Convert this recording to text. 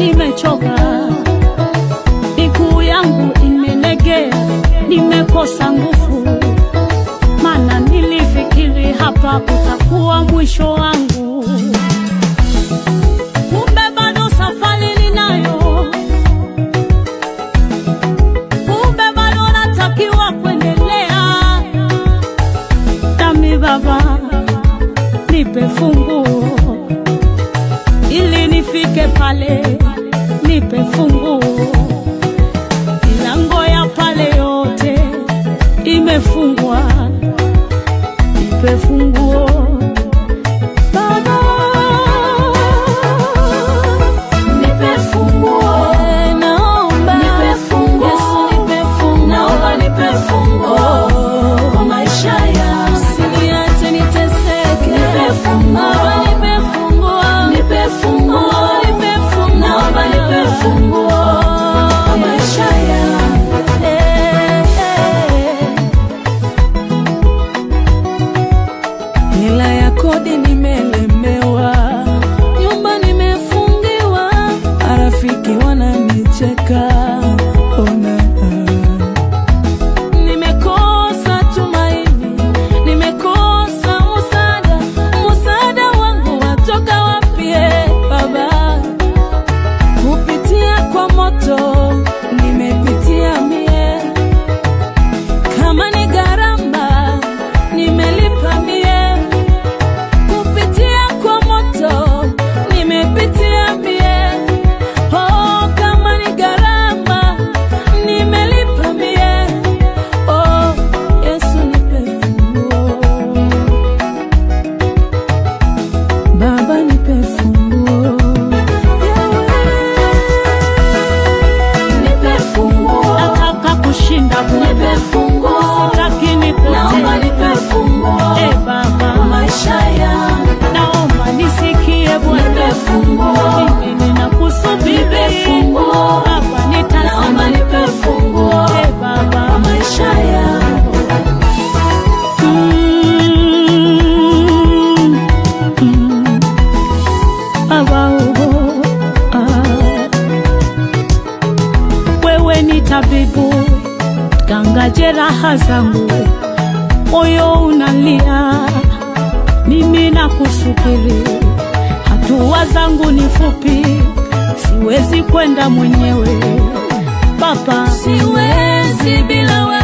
nimechoka, miguu yangu imelegea, nimekosa nguvu, maana nilifikiri hapa utakuwa mwisho wangu. Kumbe bado safari ninayo, kumbe bado natakiwa kuendelea. Dami Baba, nipe funguo ili nifike pale, nipe funguo. Milango ya pale yote imefungwa, nipe funguo Baba, nipe funguo. Naomba nipe funguo, Yesu nipe funguo, naomba nipe funguo kwa maisha yangu, usiniache niteseke. Nipe funguo, nipe funguo, nipe funguo, nipe funguo, naomba nipe funguo kwa maisha yangu. Hela ya kodi nimelemewa, nyumba nimefungiwa, marafiki wananicheka. Ona, nimekosa tumaini, nimekosa msaada. Msaada wangu watoka wapi Baba? Kupitia kwa moto nimepitia mie, kama ni gharama nimelipa mie. Kupitia kwa moto nimepitia mie, oh, kama ni gharama nimelipa mie. Oh, Yesu nipe funguo, Baba nipe funguo, nipe funguo. Nataka kushinda, nipe funguo, sitaki nipotee, naomba nipe funguo Baba maisha yangu, naomba nisikie Bwana, nipe funguo. Mimi ninakusubiri, nipe funguo Baba, nitazama, naomba nipe funguo Baba maisha yangu. Baba, wewe ni tabibu, ganga jeraha zangu, moyo unalia, mimi nakusubiri. Hatua zangu ni fupi, siwezi kwenda mwenyewe Baba, siwezi bila wewe.